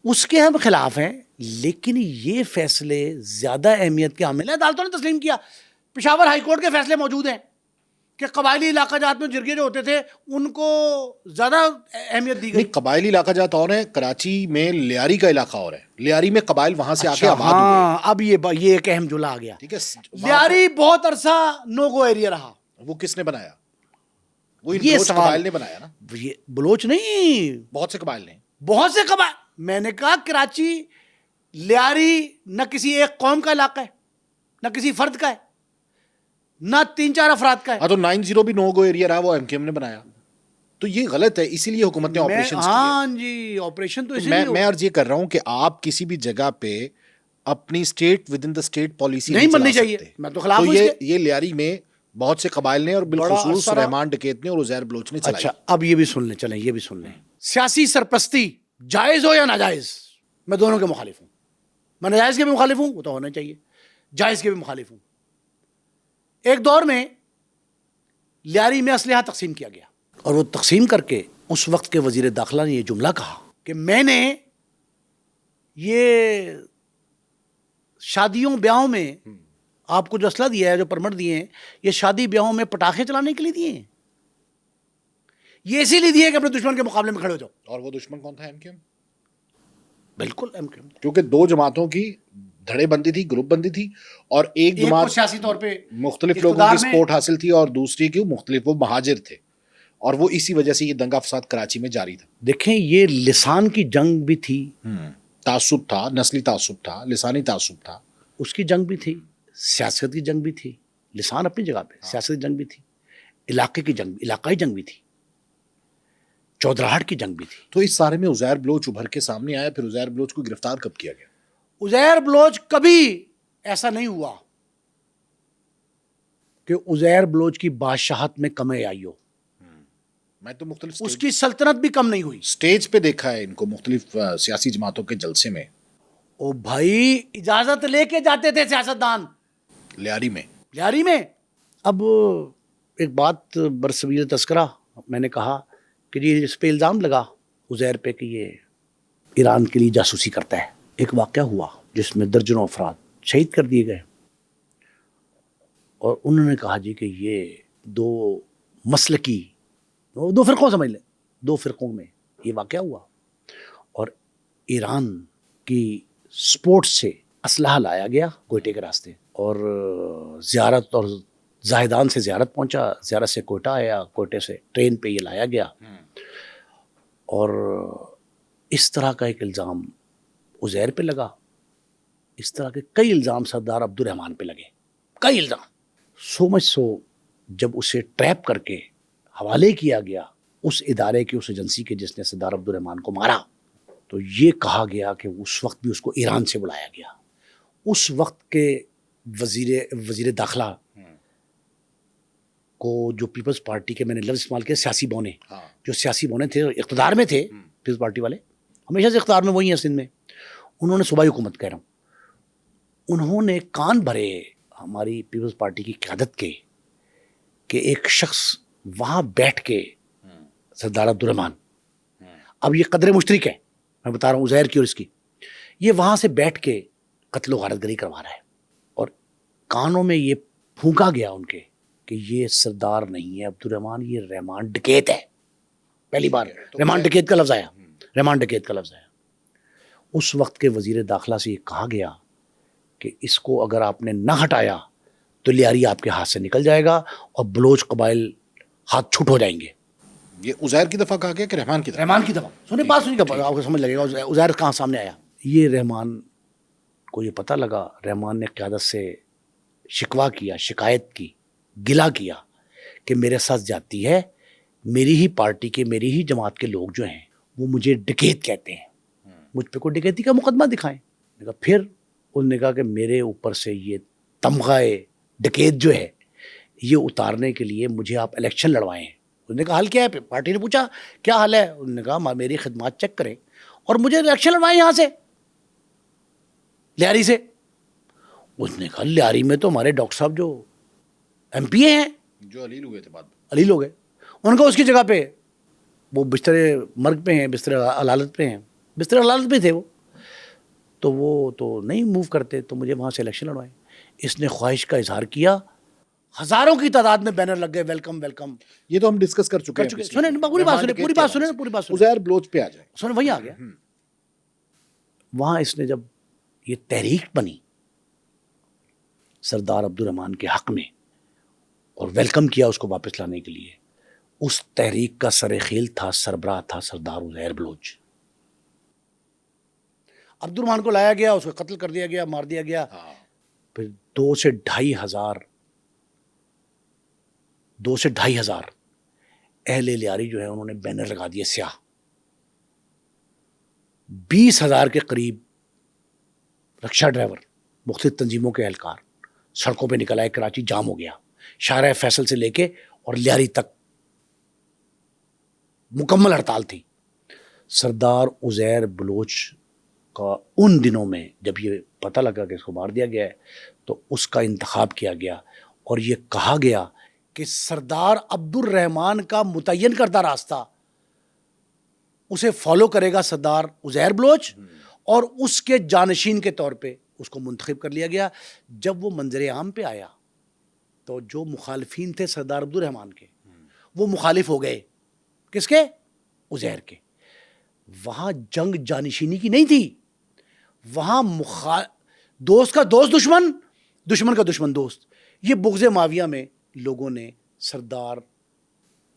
اس کے ہم خلاف ہیں. لیکن یہ فیصلے زیادہ اہمیت کے حامل ہیں. عدالتوں نے تسلیم کیا, پشاور ہائی کورٹ کے فیصلے موجود ہیں کہ قبائلی علاقہ جات میں جرگے جو ہوتے تھے ان کو زیادہ اہمیت دی گئی. قبائلی علاقہ جات اور ہیں, کراچی میں لیاری کا علاقہ اور ہے. لیاری میں قبائل وہاں سے آ کے آباد ہوئے. اب یہ ایک اہم جملہ آ گیا. ٹھیک ہے, لیاری بہت عرصہ نو گو ایریا رہا. وہ کس نے بنایا؟ وہ یہ بلوچ قبائل نے بنایا نا. یہ بلوچ نہیں, بہت سے قبائل نے. بہت سے قبائل. میں نے کہا کراچی لیاری نہ کسی ایک قوم کا علاقہ ہے, نہ کسی فرد کا ہے, نہ 3-4 افراد کا ہے. ہاں تو 90 بھی نو گو ایریا رہا, وہ ایم کیو ایم نے بنایا. تو یہ غلط ہے, اسی لیے حکومت نے آپریشن کیے. ہاں جی, آپریشن تو اسی لیے. میں عرض یہ کر رہا ہوں کہ آپ کسی بھی جگہ پہ اپنی state with in the state policy نہیں بننی چاہیے. میں تو خلاف ہوں. یہ لیاری میں بہت سے قبائل نے اور بالخصوص رحمان ڈکیت نے اور عزیر بلوچ نے چلائی. اچھا, اب یہ بھی سن لیں, چلیں یہ بھی سن لیں. سیاسی سرپرستی جائز ہو یا ناجائز, میں دونوں کے مخالف ہوں. میں ناجائز کے بھی مخالف ہوں, وہ تو ہونا چاہیے. جائز کے بھی مخالف ہوں. ایک دور میں لیاری میں اسلحہ تقسیم کیا گیا, اور وہ تقسیم کر کے اس وقت کے وزیر داخلہ نے یہ جملہ کہا کہ میں نے یہ شادیوں بیاہوں میں آپ کو جو اسلحہ دیا ہے, جو پرمٹ دیے ہیں, یہ شادی بیاہوں میں پٹاخے چلانے کے لیے دیے ہیں. یہ اسی لیے دیے کہ اپنے دشمن کے مقابلے میں کھڑے ہو جاؤ. اور وہ دشمن کون تھا؟ M Q M. بالکل ایم کیو ایم, کیونکہ 2 جماعتوں کی دھڑے بندی تھی, گروپ بندی تھی, اور ایک جماعت سیاسی طور پہ مختلف لوگوں کی سپورٹ حاصل تھی اور دوسری کی مختلف وہ مہاجر تھے, اور وہ اسی وجہ سے یہ دنگا فساد کراچی میں جاری تھا. دیکھیں یہ لسان کی جنگ بھی تھی, تعصب تھا, نسلی تعصب تھا, لسانی تعصب تھا, اس کی جنگ بھی تھی, سیاست کی جنگ بھی تھی. لسان اپنی جگہ پہ, سیاست کی جنگ بھی تھی, علاقے کی جنگ, علاقائی جنگ بھی تھی, چودراہٹ کی جنگ بھی تھی. تو اس سارے میں عزیر بلوچ ابھر کے سامنے آیا. پھر عزیر بلوچ کو گرفتار کب کیا گیا؟ عزیر بلوچ کبھی ایسا نہیں ہوا کہ عزیر بلوچ کی بادشاہت میں کمی آئی ہو. میں تو مختلف اس کی سلطنت بھی کم نہیں ہوئی. سٹیج پہ دیکھا ہے ان کو مختلف سیاسی جماعتوں کے جلسے میں. او بھائی اجازت لے کے جاتے تھے سیاستدان لیاری میں. لیاری میں. اب ایک بات برصغیر تذکرہ میں نے کہا کہ جی اس پہ الزام لگا عزیر پہ کہ یہ ایران کے لیے جاسوسی کرتا ہے. ایک واقعہ ہوا جس میں درجنوں افراد شہید کر دیے گئے اور انہوں نے کہا جی کہ یہ دو مسلکی دو فرقوں سمجھ لیں دو فرقوں میں یہ واقعہ ہوا اور ایران کی سپورٹ سے اسلحہ لایا گیا کوئٹے کے راستے اور زیارت اور زاہدان سے زیارت پہنچا, زیارت سے کوئٹہ آیا, کوئٹے سے ٹرین پہ یہ لایا گیا اور اس طرح کا ایک الزام عزیر پہ لگا. اس طرح کے کئی الزام سردار عبد الرحمان پہ لگے, کئی الزام. سو مچ سو جب اسے ٹریپ کر کے حوالے کیا گیا اس ادارے کے, اس ایجنسی کے جس نے سردار عبد الرحمان کو مارا, تو یہ کہا گیا کہ اس وقت بھی اس کو ایران سے بلایا گیا. اس وقت کے وزیر داخلہ کو جو پیپلز پارٹی کے, میں نے لفظ استعمال کیا, سیاسی بونے, جو سیاسی بونے تھے اقتدار میں تھے, پیپلز پارٹی والے ہمیشہ سے اقتدار میں وہی ہیں سندھ میں, انہوں نے صوبائی حکومت کہہ رہا ہوں, انہوں نے کان بھرے ہماری پیپلز پارٹی کی قیادت کے کہ ایک شخص وہاں بیٹھ کے سردار عبد الرحمان, اب یہ قدر مشترک ہے میں بتا رہا ہوں عزیر کی اور اس کی, یہ وہاں سے بیٹھ کے قتل و غارت گری کروا رہا ہے اور کانوں میں یہ پھونکا گیا ان کے کہ یہ سردار نہیں ہے عبد الرحمان, یہ رحمان ڈکیت ہے. پہلی بار رحمان ڈکیت کا لفظ آیا, رحمان ڈکیت کا لفظ آیا. اس وقت کے وزیر داخلہ سے یہ کہا گیا کہ اس کو اگر آپ نے نہ ہٹایا تو لیاری آپ کے ہاتھ سے نکل جائے گا اور بلوچ قبائل ہاتھ چھوٹ ہو جائیں گے. یہ عزیر کی دفعہ کہا گیا کہ رحمان کی دفعہ؟ رحمان کی دفعہ. سنیں بات سنیں گا آپ کو سمجھ لگے گا عزیر کہاں سامنے آیا. یہ رحمان کو یہ پتہ لگا, رحمان نے قیادت سے شکوہ کیا, شکایت کی, گلا کیا کہ میرے ساتھ جاتی ہے, میری ہی پارٹی کے, میری ہی جماعت کے لوگ جو ہیں وہ مجھے ڈکیت کہتے ہیں, مجھ پہ کوئی ڈکیتی کا مقدمہ دکھائیں. پھر انہوں نے کہا کہ میرے اوپر سے یہ تمغہ ڈکیت جو ہے یہ اتارنے کے لیے مجھے آپ الیکشن لڑوائیں. انہوں نے کہا حل کیا ہے؟ پارٹی نے پوچھا کیا حل ہے؟ انہوں نے کہا میری خدمات چیک کریں اور مجھے الیکشن لڑوائیں یہاں سے لیاری سے. اس نے کہا لیاری میں تو ہمارے ڈاکٹر صاحب جو ایم پی اے ہیں جو علیل ہوئے تھے, بعد علیل ہو گئے, ان کو اس کی جگہ پہ وہ بستر مرگ پہ ہیں, بستر علالت پہ ہیں, بستر علالت پہ تھے وہ تو نہیں موو کرتے, تو مجھے وہاں سے الیکشن لڑوائیں. اس نے خواہش کا اظہار کیا, ہزاروں کی تعداد میں بینر لگ گئے ویلکم ویلکم. یہ تو ہم ڈسکس کر چکے ہیں. سنیں پوری بات سنیں. عزیر بلوچ پہ آ جائیں. سنیں وہی آ گیا. وہاں اس نے جب یہ تحریک بنی سردار عبد الرحمان کے حق میں اور ویلکم کیا اس کو واپس لانے کے لیے, اس تحریک کا سر خیل تھا, سربراہ تھا سردار عزیر بلوچ. عبد الرحمان کو لایا گیا, اس کو قتل کر دیا گیا, مار دیا گیا. پھر 2 سے 2,500 اہل لیاری جو ہے انہوں نے بینر لگا دیے سیاہ. 20,000 کے قریب رکشہ ڈرائیور, مختلف تنظیموں کے اہلکار سڑکوں پہ نکل آئے. کراچی جام ہو گیا, شارع فیصل سے لے کے اور لیاری تک مکمل ہڑتال تھی. سردار عزیر بلوچ کا ان دنوں میں جب یہ پتہ لگا کہ اس کو مار دیا گیا ہے تو اس کا انتخاب کیا گیا اور یہ کہا گیا کہ سردار عبد الرحمان کا متعین کردہ راستہ اسے فالو کرے گا سردار عزیر بلوچ, اور اس کے جانشین کے طور پہ اس کو منتخب کر لیا گیا. جب وہ منظر عام پہ آیا تو جو مخالفین تھے سردار عبد الرحمان کے وہ مخالف ہو گئے. کس کے؟ عزیر کے. وہاں جنگ جانشینی کی نہیں تھی, وہاں دوست کا دوست دشمن, دشمن کا دشمن دوست. یہ بغض معاویہ میں لوگوں نے سردار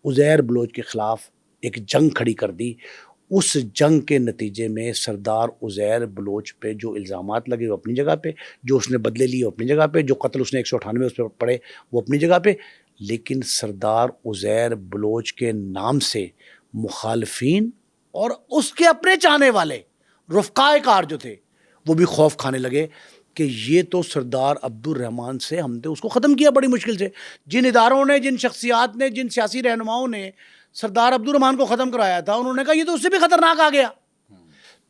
عزیر بلوچ کے خلاف ایک جنگ کھڑی کر دی. اس جنگ کے نتیجے میں سردار عزیر بلوچ پہ جو الزامات لگے وہ اپنی جگہ پہ, جو اس نے بدلے لیے وہ اپنی جگہ پہ, جو قتل اس نے 198 اس پہ پڑے وہ اپنی جگہ پہ. لیکن سردار عزیر بلوچ کے نام سے مخالفین اور اس کے اپنے چاہنے والے رفقائے کار جو تھے وہ بھی خوف کھانے لگے کہ یہ تو سردار عبد الرحمان سے ہم نے اس کو ختم کیا بڑی مشکل سے. جن اداروں نے، جن شخصیات نے، جن سیاسی رہنماؤں نے سردار عبد الرحمان کو ختم کرایا تھا، انہوں نے کہا یہ تو اس سے بھی خطرناک آ گیا.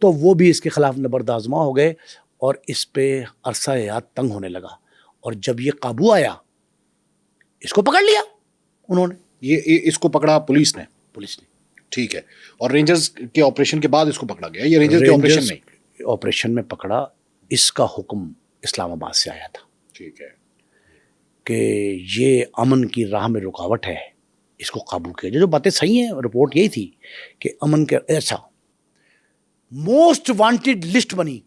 تو وہ بھی اس کے خلاف نبرد آزما ہو گئے اور اس پہ عرصہ حیات تنگ ہونے لگا. اور جب یہ قابو آیا اس کو پکڑ لیا انہوں نے. یہ اس کو پکڑا پولیس نے؟ پولیس نے. ٹھیک ہے. اور رینجرز کے آپریشن کے بعد اس کو پکڑا گیا؟ یہ رینجرز کے آپریشن نہیں، آپریشن میں پکڑا. اس کا حکم اسلام آباد سے آیا تھا. ٹھیک ہے. کہ یہ امن کی راہ میں رکاوٹ ہے، اس کو قابو کیا جائے. جو باتیں صحیح ہیں، رپورٹ یہی تھی کہ امن کے ایسا موسٹ وانٹیڈ لسٹ بنی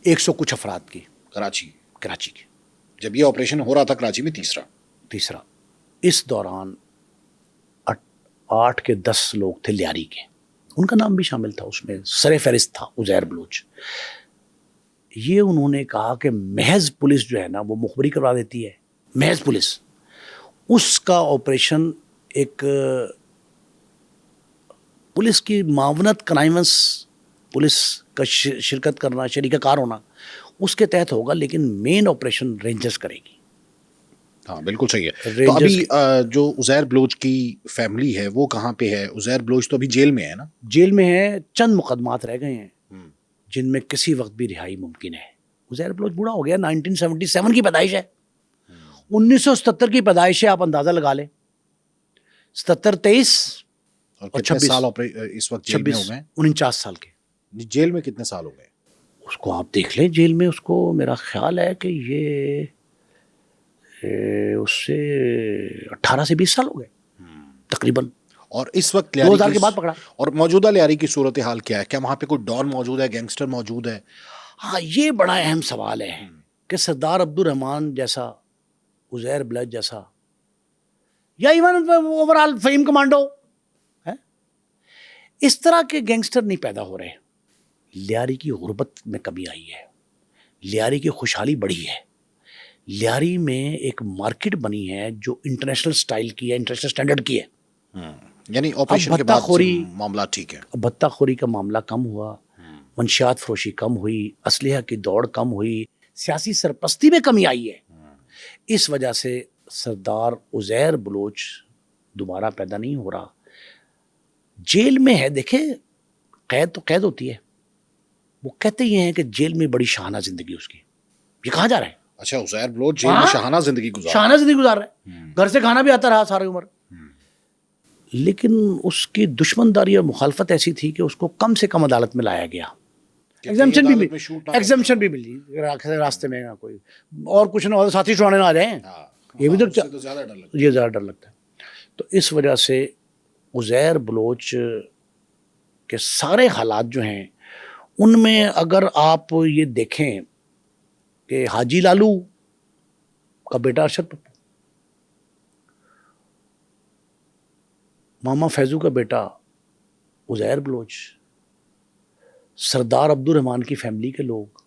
100 کچھ افراد کی کراچی کی. جب یہ آپریشن ہو رہا تھا کراچی میں تیسرا. اس دوران 8 کے 10 لوگ تھے لیاری کے، ان کا نام بھی شامل تھا اس میں، سر فہرست تھا عزیر بلوچ. یہ انہوں نے کہا کہ محض پولیس جو ہے نا وہ مخبری کروا دیتی ہے، محض پولیس. اس کا آپریشن ایک پولیس کی معاونت، کنائنس، پولیس کا شرکت کرنا، شریک کار ہونا، اس کے تحت ہوگا، لیکن مین آپریشن رینجرز کرے گی. ہاں بالکل صحیح ہے. تو ابھی جو عزیر بلوچ کی فیملی ہے وہ کہاں پہ ہے؟ عزیر بلوچ تو ابھی جیل میں ہے نا؟ جیل میں ہے. چند مقدمات رہ گئے ہیں جن میں کسی وقت بھی رہائی ممکن ہے. عزیر بلوچ بوڑھا ہو گیا، 1977 کی پیدائش ہے، 1977 کی پیدائش ہے. آپ اندازہ لگا لیں، 77 23 اور 26 سال اس وقت جیل میں ہو گئے. 49 سال کے. جیل میں کتنے سال ہو گئے اس کو آپ دیکھ لیں. جیل میں اس کو میرا خیال ہے کہ یہ اس سے 18 سے 20 سال ہو گئے تقریباً. اور اس وقت 2000 کے بعد پکڑا. اور موجودہ لیاری کی صورتحال کیا ہے؟ کیا وہاں پہ کوئی ڈان موجود ہے، گینگسٹر موجود ہے؟ ہاں یہ بڑا اہم سوال ہے کہ سردار عبد الرحمان جیسا، عزیر بلوچ جیسا، یا even over all Fahim commando, اس طرح کے گینگسٹر نہیں پیدا ہو رہے. لیاری کی غربت میں کمی آئی ہے، لیاری کی خوشحالی بڑھی ہے. لیاری میں ایک مارکیٹ بنی ہے جو انٹرنیشنل سٹائل کی ہے، انٹرنیشنل سٹینڈرڈ کی ہے. یعنی آپریشن کے بعد معاملہ ٹھیک ہے. بھتہ خوری کا معاملہ کم ہوا، منشیات فروشی کم ہوئی، اسلحہ کی دوڑ کم ہوئی، سیاسی سرپرستی میں کمی آئی ہے. اس وجہ سے سردار عزیر بلوچ دوبارہ پیدا نہیں ہو رہا. جیل میں ہے. دیکھیں قید تو قید ہوتی ہے، وہ کہتے یہ ہیں کہ جیل میں بڑی شاہانہ زندگی اس کی. یہ کہاں جا رہا ہے؟ اچھا عزیر بلوچ جیل میں شاہانہ زندگی گزار رہا ہے. گھر سے کھانا بھی آتا رہا ساری عمر. لیکن اس کی دشمنداری اور مخالفت ایسی تھی کہ اس کو کم سے کم عدالت میں لایا گیا. ایگزمپشن بھی ملی راستے میں، کوئی اور کچھ نہ ہو، ساتھی چھڑانے نہ آ جائیں. یہ بھی تو زیادہ ڈر لگتا ہے. تو اس وجہ سے عزیر بلوچ کے سارے حالات جو ہیں ان میں اگر آپ یہ دیکھیں کہ حاجی لالو کا بیٹا ارشد پپو، ماما فیضو کا بیٹا عزیر بلوچ، سردار عبد الرحمان کی فیملی کے لوگ،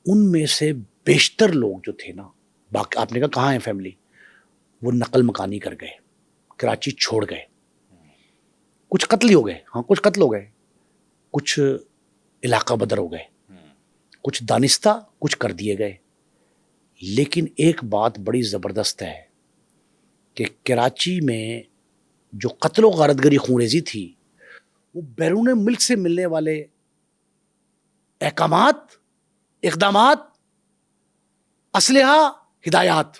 ان میں سے بیشتر لوگ جو تھے نا، باقی آپ نے کہا کہاں ہیں فیملی، وہ نقل مکانی کر گئے، کراچی چھوڑ گئے. کچھ قتل ہی ہو گئے، ہاں کچھ قتل ہو گئے، کچھ علاقہ بدر ہو گئے، کچھ دانستہ، کچھ کر دیے گئے. لیکن ایک بات بڑی زبردست ہے کہ کراچی میں جو قتل و غارت گری خونریزی تھی وہ بیرون ملک سے ملنے والے احکامات، اقدامات، اسلحہ، ہدایات،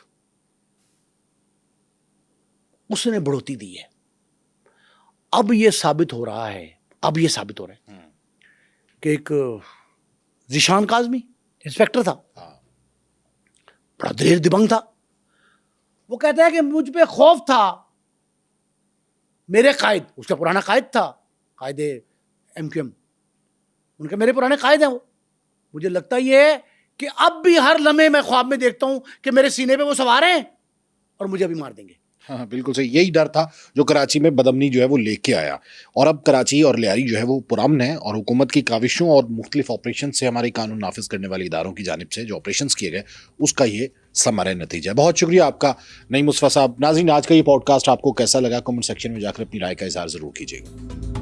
اس نے بڑھوتی دی ہے. اب یہ ثابت ہو رہا ہے کہ ایک ذیشان کاظمی انسپیکٹر تھا، بڑا دلیر دبنگ تھا. وہ کہتا ہے کہ مجھ پہ خوف تھا میرے قائد، اس کا پرانا قائد تھا، قائد ایم کیو ایم، ان کے میرے پرانے قائد ہیں وہ. مجھے لگتا یہ ہے کہ اب بھی ہر لمحے میں خواب میں دیکھتا ہوں کہ میرے سینے پہ وہ سوار ہیں اور مجھے ابھی مار دیں گے. ہاں بالکل صحیح. یہی ڈر تھا جو کراچی میں بدامنی جو ہے وہ لے کے آیا. اور اب کراچی اور لیاری جو ہے وہ پرامن ہے، اور حکومت کی کاوشوں اور مختلف آپریشن سے، ہمارے قانون نافذ کرنے والے اداروں کی جانب سے جو آپریشنز کیے گئے، اس کا یہ ثمرہ نتیجہ ہے. بہت شکریہ آپ کا نعیم مصطفیٰ صاحب. ناظرین آج کا یہ پوڈ کاسٹ آپ کو کیسا لگا؟ کمنٹ سیکشن میں جا کر اپنی رائے کا اظہار ضرور کیجیے گا.